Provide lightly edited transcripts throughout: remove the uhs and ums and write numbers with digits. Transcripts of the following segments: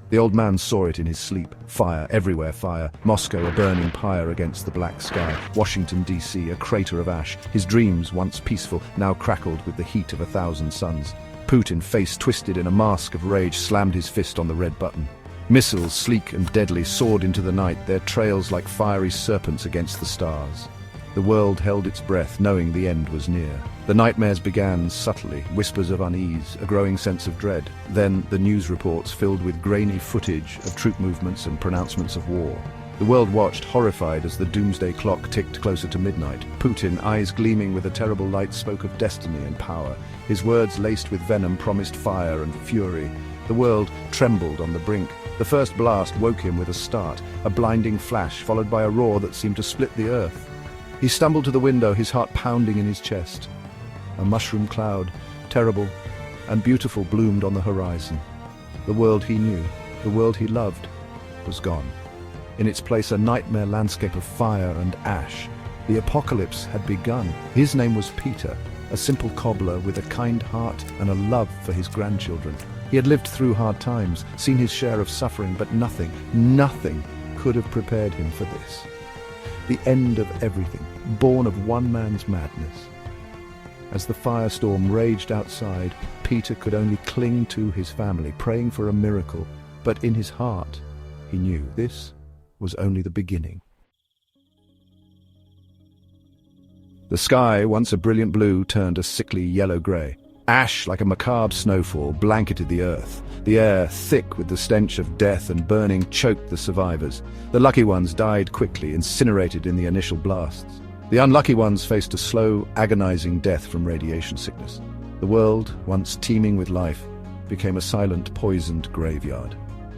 The old man saw it in his sleep. Fire, everywhere fire. Moscow, a burning pyre against the black sky. Washington, D.C., a crater of ash. His dreams, once peaceful, now crackled with the heat of 1,000 suns. Putin, face twisted in a mask of rage, slammed his fist on the red button. Missiles, sleek and deadly, soared into the night, their trails like fiery serpents against the stars. The world held its breath, knowing the end was near. The nightmares began subtly, whispers of unease, a growing sense of dread. Then the news reports filled with grainy footage of troop movements and pronouncements of war. The world watched, horrified, as the doomsday clock ticked closer to midnight. Putin, eyes gleaming with a terrible light, spoke of destiny and power. His words, laced with venom, promised fire and fury. The world trembled on the brink. The first blast woke him with a start, a blinding flash, followed by a roar that seemed to split the earth. He stumbled to the window, his heart pounding in his chest. A mushroom cloud, terrible and beautiful, bloomed on the horizon. The world he knew, the world he loved, was gone. In its place, a nightmare landscape of fire and ash. The apocalypse had begun. His name was Peter, a simple cobbler with a kind heart and a love for his grandchildren. He had lived through hard times, seen his share of suffering, but nothing could have prepared him for this. The end of everything, born of one man's madness. As the firestorm raged outside, Peter could only cling to his family, praying for a miracle. But in his heart, he knew this was only the beginning. The sky, once a brilliant blue, turned a sickly yellow-grey. Ash, like a macabre snowfall, blanketed the earth. The air, thick with the stench of death and burning, choked the survivors. The lucky ones died quickly, incinerated in the initial blasts. The unlucky ones faced a slow, agonizing death from radiation sickness. The world, once teeming with life, became a silent, poisoned graveyard.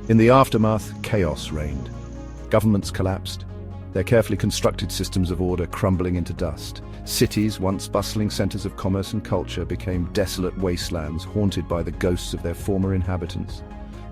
In the aftermath, chaos reigned. Governments collapsed, their carefully constructed systems of order crumbling into dust. Cities, once bustling centers of commerce and culture, became desolate wastelands haunted by the ghosts of their former inhabitants.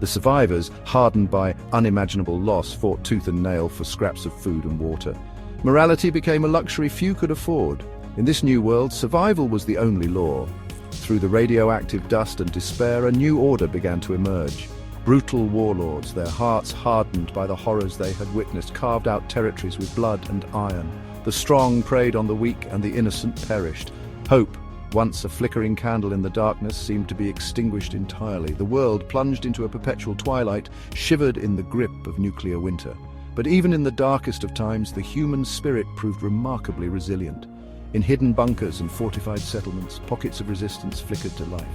The survivors, hardened by unimaginable loss, fought tooth and nail for scraps of food and water. Morality became a luxury few could afford. In this new world, survival was the only law. Through the radioactive dust and despair, a new order began to emerge. Brutal warlords, their hearts hardened by the horrors they had witnessed, carved out territories with blood and iron. The strong preyed on the weak and the innocent perished. Hope, once a flickering candle in the darkness, seemed to be extinguished entirely. The world, plunged into a perpetual twilight, shivered in the grip of nuclear winter. But even in the darkest of times, the human spirit proved remarkably resilient. In hidden bunkers and fortified settlements, pockets of resistance flickered to life.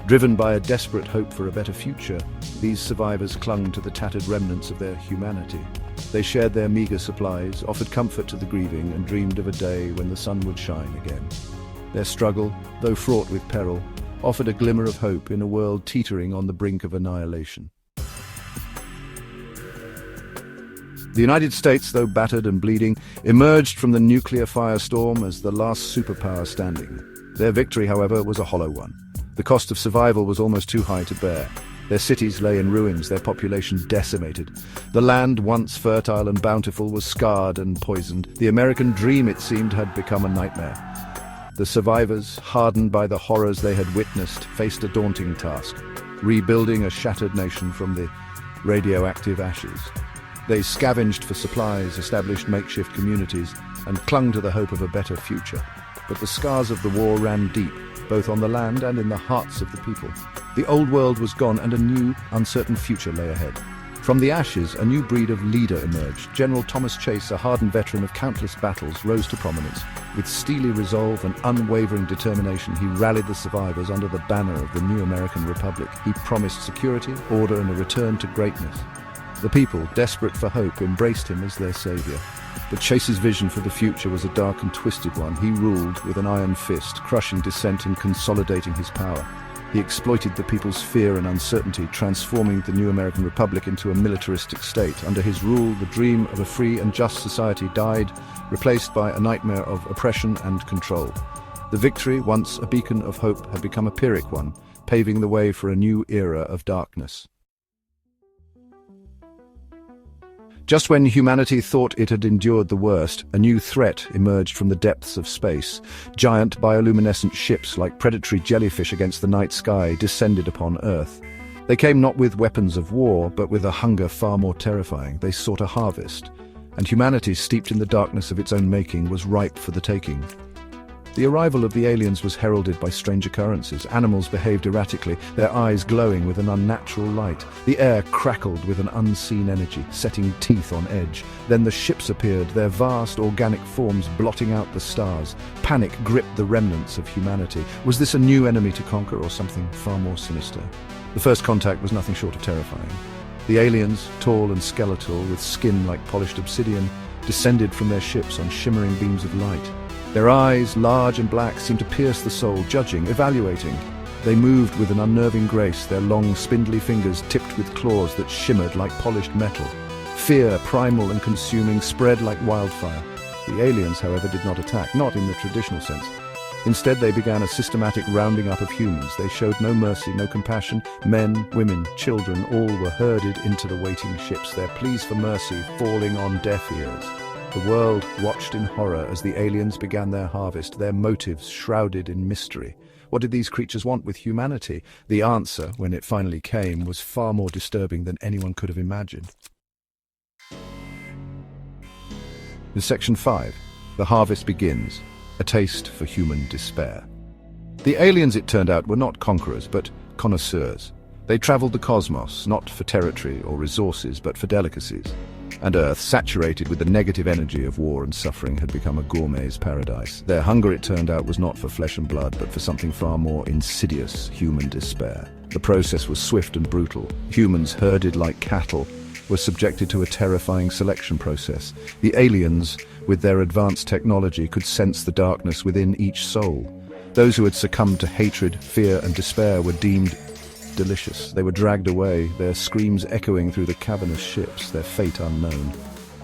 Driven by a desperate hope for a better future, these survivors clung to the tattered remnants of their humanity. They shared their meager supplies, offered comfort to the grieving, and dreamed of a day when the sun would shine again. Their struggle, though fraught with peril, offered a glimmer of hope in a world teetering on the brink of annihilation. The United States, though battered and bleeding, emerged from the nuclear firestorm as the last superpower standing. Their victory, however, was a hollow one. The cost of survival was almost too high to bear. Their cities lay in ruins, their population decimated. The land, once fertile and bountiful, was scarred and poisoned. The American dream, it seemed, had become a nightmare. The survivors, hardened by the horrors they had witnessed, faced a daunting task: rebuilding a shattered nation from the radioactive ashes. They scavenged for supplies, established makeshift communities, and clung to the hope of a better future. But the scars of the war ran deep, both on the land and in the hearts of the people. The old world was gone, and a new, uncertain future lay ahead. From the ashes, a new breed of leader emerged. General Thomas Chase, a hardened veteran of countless battles, rose to prominence. With steely resolve and unwavering determination, he rallied the survivors under the banner of the new American Republic. He promised security, order, and a return to greatness. The people, desperate for hope, embraced him as their savior. But Chase's vision for the future was a dark and twisted one. He ruled with an iron fist, crushing dissent and consolidating his power. He exploited the people's fear and uncertainty, transforming the new American Republic into a militaristic state. Under his rule, the dream of a free and just society died, replaced by a nightmare of oppression and control. The victory, once a beacon of hope, had become a Pyrrhic one, paving the way for a new era of darkness. Just when humanity thought it had endured the worst, a new threat emerged from the depths of space. Giant bioluminescent ships, like predatory jellyfish against the night sky, descended upon Earth. They came not with weapons of war, but with a hunger far more terrifying. They sought a harvest, and humanity, steeped in the darkness of its own making, was ripe for the taking. The arrival of the aliens was heralded by strange occurrences. Animals behaved erratically, their eyes glowing with an unnatural light. The air crackled with an unseen energy, setting teeth on edge. Then the ships appeared, their vast organic forms blotting out the stars. Panic gripped the remnants of humanity. Was this a new enemy to conquer, or something far more sinister? The first contact was nothing short of terrifying. The aliens, tall and skeletal, with skin like polished obsidian, descended from their ships on shimmering beams of light. Their eyes, large and black, seemed to pierce the soul, judging, evaluating. They moved with an unnerving grace, their long, spindly fingers tipped with claws that shimmered like polished metal. Fear, primal and consuming, spread like wildfire. The aliens, however, did not attack, not in the traditional sense. Instead, they began a systematic rounding up of humans. They showed no mercy, no compassion. Men, women, children, all were herded into the waiting ships, their pleas for mercy falling on deaf ears. The world watched in horror as the aliens began their harvest, their motives shrouded in mystery. What did these creatures want with humanity? The answer, when it finally came, was far more disturbing than anyone could have imagined. In Section 5, the harvest begins, a taste for human despair. The aliens, it turned out, were not conquerors, but connoisseurs. They traveled the cosmos, not for territory or resources, but for delicacies. And Earth, saturated with the negative energy of war and suffering, had become a gourmet's paradise. Their hunger, it turned out, was not for flesh and blood, but for something far more insidious, human despair. The process was swift and brutal. Humans, herded like cattle, were subjected to a terrifying selection process. The aliens, with their advanced technology, could sense the darkness within each soul. Those who had succumbed to hatred, fear, and despair were deemed delicious. They were dragged away, their screams echoing through the cavernous ships, their fate unknown.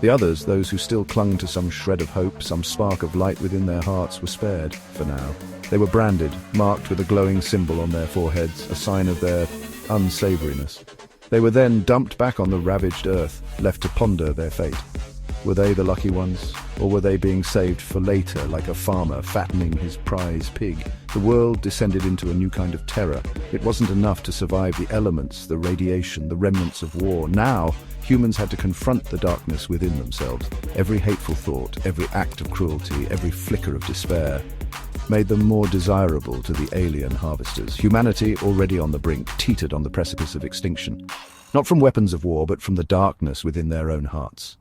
The others, those who still clung to some shred of hope, some spark of light within their hearts, were spared, for now. They were branded, marked with a glowing symbol on their foreheads, a sign of their unsavoriness. They were then dumped back on the ravaged earth, left to ponder their fate. Were they the lucky ones, or were they being saved for later, like a farmer fattening his prize pig? The world descended into a new kind of terror. It wasn't enough to survive the elements, the radiation, the remnants of war. Now, humans had to confront the darkness within themselves. Every hateful thought, every act of cruelty, every flicker of despair made them more desirable to the alien harvesters. Humanity, already on the brink, teetered on the precipice of extinction. Not from weapons of war, but from the darkness within their own hearts.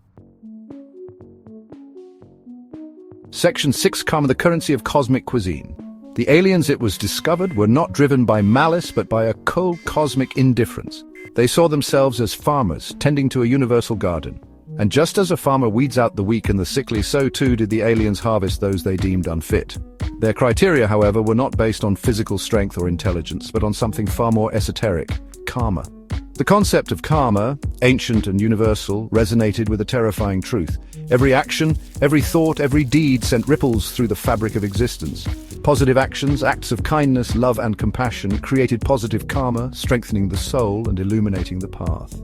Section 6, the currency of cosmic cuisine. The aliens, it was discovered, were not driven by malice, but by a cold cosmic indifference. They saw themselves as farmers, tending to a universal garden. And just as a farmer weeds out the weak and the sickly, so too did the aliens harvest those they deemed unfit. Their criteria, however, were not based on physical strength or intelligence, but on something far more esoteric: karma. The concept of karma, ancient and universal, resonated with a terrifying truth. Every action, every thought, every deed sent ripples through the fabric of existence. Positive actions, acts of kindness, love and compassion, created positive karma, strengthening the soul and illuminating the path.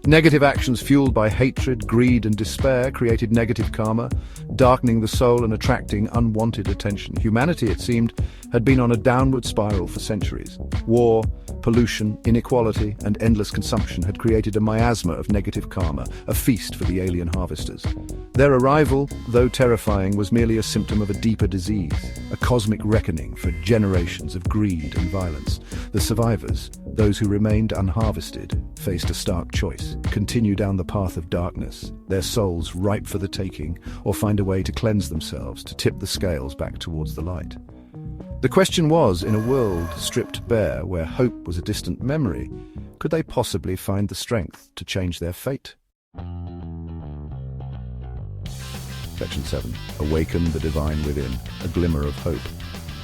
Negative actions fueled by hatred, greed and despair created negative karma, darkening the soul and attracting unwanted attention. Humanity, it seemed, had been on a downward spiral for centuries. War, pollution, inequality and endless consumption had created a miasma of negative karma, a feast for the alien harvesters. Their arrival, though terrifying, was merely a symptom of a deeper disease, a cosmic reckoning for generations of greed and violence. The survivors, those who remained unharvested, faced a stark choice: continue down the path of darkness, their souls ripe for the taking, or find a way to cleanse themselves, to tip the scales back towards the light. The question was, in a world stripped bare, where hope was a distant memory, could they possibly find the strength to change their fate? Section 7. Awaken the divine within, a glimmer of hope.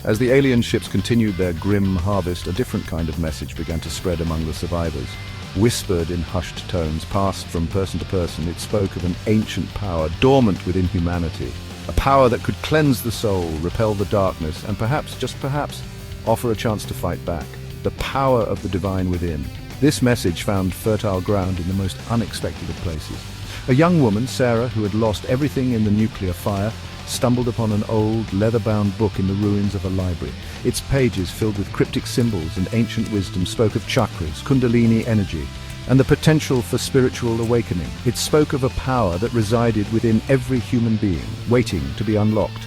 As the alien ships continued their grim harvest, a different kind of message began to spread among the survivors. Whispered in hushed tones, passed from person to person, it spoke of an ancient power dormant within humanity, a power that could cleanse the soul, repel the darkness, and perhaps, just perhaps, offer a chance to fight back. The power of the divine within. This message found fertile ground in the most unexpected of places. A young woman, Sarah, who had lost everything in the nuclear fire, stumbled upon an old, leather-bound book in the ruins of a library. Its pages, filled with cryptic symbols and ancient wisdom, spoke of chakras, kundalini energy, and the potential for spiritual awakening. It spoke of a power that resided within every human being, waiting to be unlocked.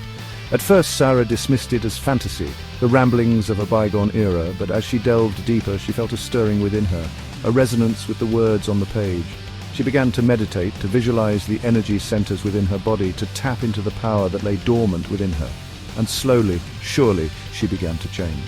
At first, Sarah dismissed it as fantasy, the ramblings of a bygone era, but as she delved deeper, she felt a stirring within her, a resonance with the words on the page. She began to meditate, to visualize the energy centers within her body, to tap into the power that lay dormant within her. And slowly, surely, she began to change.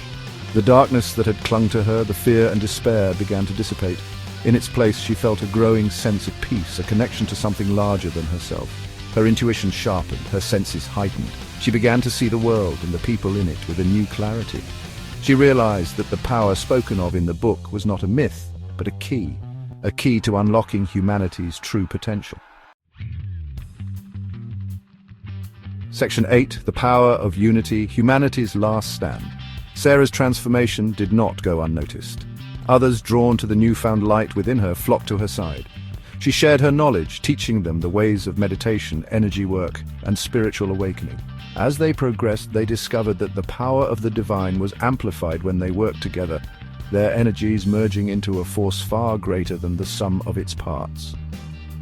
The darkness that had clung to her, the fear and despair, began to dissipate. In its place, she felt a growing sense of peace, a connection to something larger than herself. Her intuition sharpened, her senses heightened. She began to see the world and the people in it with a new clarity. She realized that the power spoken of in the book was not a myth, but a key to unlocking humanity's true potential. Section 8, The Power of Unity, Humanity's Last Stand. Sarah's transformation did not go unnoticed. Others, drawn to the newfound light within her, flocked to her side. She shared her knowledge, teaching them the ways of meditation, energy work, and spiritual awakening. As they progressed, they discovered that the power of the divine was amplified when they worked together, their energies merging into a force far greater than the sum of its parts.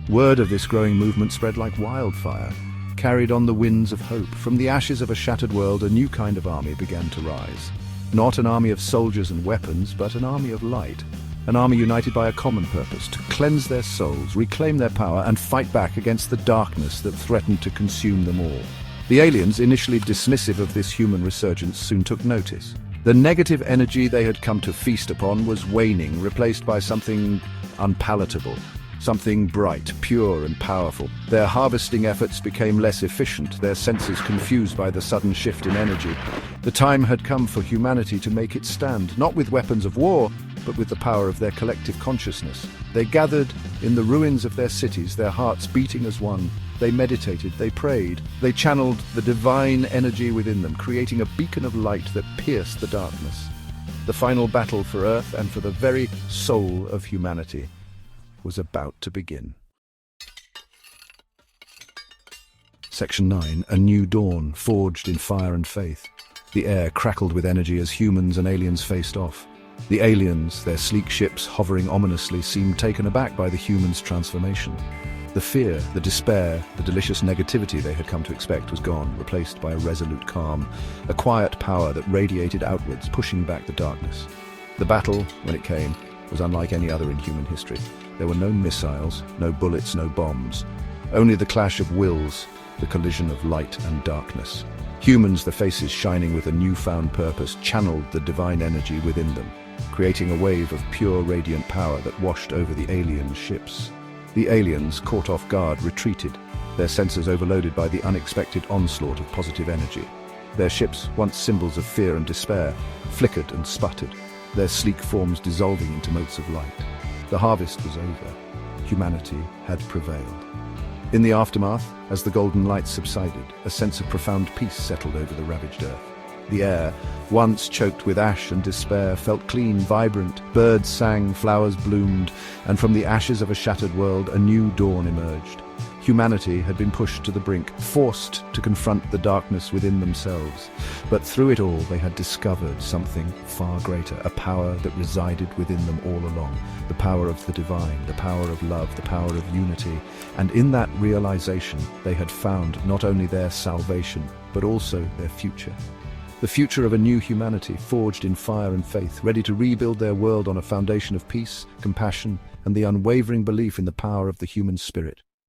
Word of this growing movement spread like wildfire, carried on the winds of hope. From the ashes of a shattered world, a new kind of army began to rise. Not an army of soldiers and weapons, but an army of light. An army united by a common purpose, to cleanse their souls, reclaim their power, and fight back against the darkness that threatened to consume them all. The aliens, initially dismissive of this human resurgence, soon took notice. The negative energy they had come to feast upon was waning, replaced by something unpalatable, something bright, pure and powerful. Their harvesting efforts became less efficient, their senses confused by the sudden shift in energy. The time had come for humanity to make its stand, not with weapons of war, but with the power of their collective consciousness. They gathered in the ruins of their cities, their hearts beating as one. They meditated, they prayed, they channeled the divine energy within them, creating a beacon of light that pierced the darkness. The final battle for Earth and for the very soul of humanity was about to begin. Section 9, A New Dawn, forged in fire and faith. The air crackled with energy as humans and aliens faced off. The aliens, their sleek ships hovering ominously, seemed taken aback by the humans' transformation. The fear, the despair, the delicious negativity they had come to expect was gone, replaced by a resolute calm, a quiet power that radiated outwards, pushing back the darkness. The battle, when it came, was unlike any other in human history. There were no missiles, no bullets, no bombs. Only the clash of wills, the collision of light and darkness. Humans, their faces shining with a newfound purpose, channeled the divine energy within them, creating a wave of pure radiant power that washed over the alien ships. The aliens, caught off guard, retreated, their senses overloaded by the unexpected onslaught of positive energy. Their ships, once symbols of fear and despair, flickered and sputtered, their sleek forms dissolving into motes of light. The harvest was over. Humanity had prevailed. In the aftermath, as the golden light subsided, a sense of profound peace settled over the ravaged earth. The air, once choked with ash and despair, felt clean, vibrant. Birds sang, flowers bloomed, and from the ashes of a shattered world, a new dawn emerged. Humanity had been pushed to the brink, forced to confront the darkness within themselves. But through it all, they had discovered something far greater, a power that resided within them all along. The power of the divine, the power of love, the power of unity. And in that realization, they had found not only their salvation, but also their future. The future of a new humanity, forged in fire and faith, ready to rebuild their world on a foundation of peace, compassion, and the unwavering belief in the power of the human spirit.